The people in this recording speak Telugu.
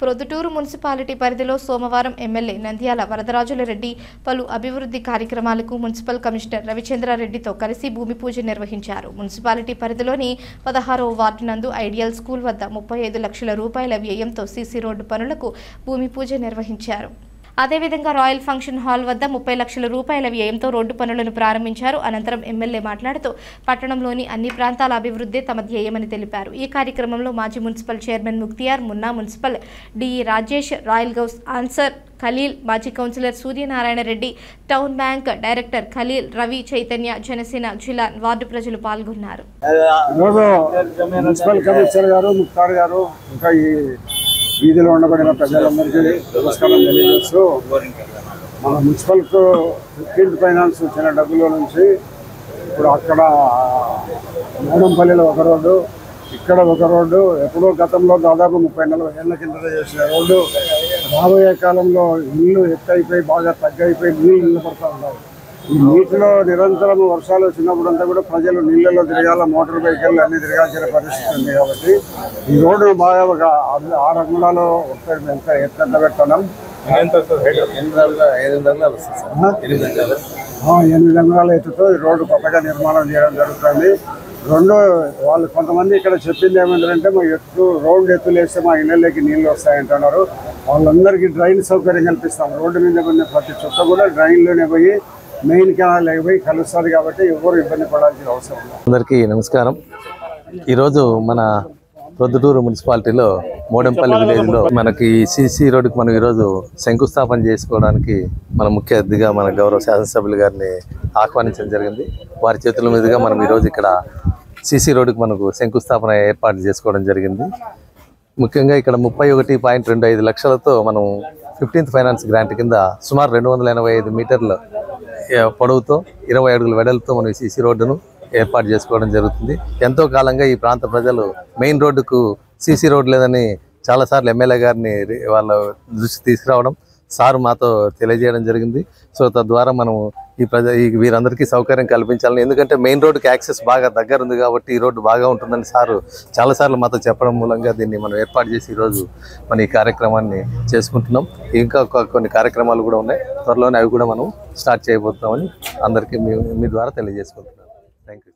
ప్రొద్దుటూరు మున్సిపాలిటీ పరిధిలో సోమవారం ఎమ్మెల్యే నంద్యాల వరదరాజుల రెడ్డి పలు అభివృద్ధి కార్యక్రమాలకు మున్సిపల్ కమిషనర్ రవిచంద్రారెడ్డితో కలిసి భూమి పూజ నిర్వహించారు. మున్సిపాలిటీ పరిధిలోని 16వ వార్డు నందు ఐడియల్ స్కూల్ వద్ద 35 లక్షల రూపాయల వ్యయంతో సీసీ రోడ్డు పనులకు భూమి పూజ నిర్వహించారు. అదేవిధంగా రాయల్ ఫంక్షన్ హాల్ వద్ద 30 లక్షల రూపాయల వ్యయంతో రోడ్డు పనులను ప్రారంభించారు. అనంతరం ఎమ్మెల్యే మాట్లాడుతూ పట్టణంలోని అన్ని ప్రాంతాల అభివృద్ధి తమ ధ్యేయమని తెలిపారు. ఈ కార్యక్రమంలో మాజీ municipal chairman Mukhtiyar, Munna, municipal DE Rajesh, Royal Ghouse Ansar Khaleel, మాజీ councillor Suryanarayana Reddy, town bank director Khaleel, Ravi, Chaitanya, Janasena జిల్లా వార్డు ప్రజలు పాల్గొన్నారు. వీధిలో ఉండబడిన ప్రజలందరికీ నమస్కారం తెలియజేస్తూ, మన మున్సిపల్కు 15th ఫైనాన్స్ వచ్చిన డబ్బుల నుంచి ఇప్పుడు అక్కడ మోడంపల్లిలో ఒక రోడ్డు, ఇక్కడ ఒక రోడ్డు, ఎప్పుడో గతంలో దాదాపు 30-40 ఏళ్ల కింద చేసిన రోడ్డు రాబోయే కాలంలో ఇల్లు ఎత్తైపోయి బాగా తగ్గైపోయి నీళ్ళు నిలబడుతూ ఉన్నాయి. ఈ నీటిలో నిరంతరం వర్షాలు వచ్చినప్పుడంతా కూడా ప్రజలు నీళ్ళలో తిరగాల, మోటార్ బైకులు అన్ని తిరగాల్సిన పరిస్థితి ఉంది. కాబట్టి ఈ రోడ్డు బాగా ఒక 6 అంగుళాలు ఎంత పెడుతున్నాం, 8 అంగుళాల ఎత్తుతో ఈ రోడ్డు కొత్తగా నిర్మాణం చేయడం జరుగుతుంది. వాళ్ళు కొంతమంది ఇక్కడ చెప్పింది ఏమంటారంటే, మా రోడ్డు ఎత్తులు వేస్తే మా ఇళ్ళకి నీళ్ళు వస్తాయంటున్నారు. వాళ్ళందరికీ డ్రైన్ సౌకర్యం కల్పిస్తాం. రోడ్డు మీద కొన్ని ప్రతి చుట్ట కూడా డ్రైన్లోనే పోయి మెయిన్ కెనాల్ లేకపోయి కలుస్తుంది. కాబట్టి ఎవరు ఇబ్బంది పడాల్సిన అవసరం లేదు. అందరికీ నమస్కారం. ఈరోజు మన ప్రొద్దుటూరు మున్సిపాలిటీలో మోడంపల్లి విలేజ్లో మనకి సీసీ రోడ్డుకి మనం ఈరోజు శంకుస్థాపన చేసుకోవడానికి మన ముఖ్య అతిథిగా మన గౌరవ శాసనసభ్యులు గారిని ఆహ్వానించడం జరిగింది. వారి చేతుల మీదుగా మనం ఈరోజు ఇక్కడ సీసీ రోడ్డుకి మనకు శంకుస్థాపన ఏర్పాటు చేసుకోవడం జరిగింది. ముఖ్యంగా ఇక్కడ 31.25 లక్షలతో మనం 15th ఫైనాన్స్ గ్రాంట్ కింద సుమారు 285 మీటర్ల పొడవుతో 20 అడుగుల వెడల్తో మనం సీసీ రోడ్డును ఏర్పాటు చేసుకోవడం జరుగుతుంది. ఎంతో కాలంగా ఈ ప్రాంత ప్రజలు మెయిన్ రోడ్డుకు సీసీ రోడ్ లేదని చాలాసార్లు ఎమ్మెల్యే గారిని వాళ్ళ దృష్టి తీసుకురావడం, సార్ మాతో తెలియజేయడం జరిగింది. సో తద్వారా మనం వీరందరికీ సౌకర్యం కల్పించాలని, ఎందుకంటే మెయిన్ రోడ్డుకి యాక్సెస్ బాగా దగ్గర ఉంది కాబట్టి ఈ రోడ్డు బాగా ఉంటుందని సారు చాలాసార్లు మాతో చెప్పడం మూలంగా దీన్ని మనం ఏర్పాటు చేసి ఈరోజు మన ఈ కార్యక్రమాన్ని చేసుకుంటున్నాం. ఇంకా కొన్ని కార్యక్రమాలు కూడా ఉన్నాయి, త్వరలోనే అవి కూడా మనం స్టార్ట్ చేయబోతున్నామని అందరికీ మీ ద్వారా తెలియజేసుకుంటున్నాం. Thank you.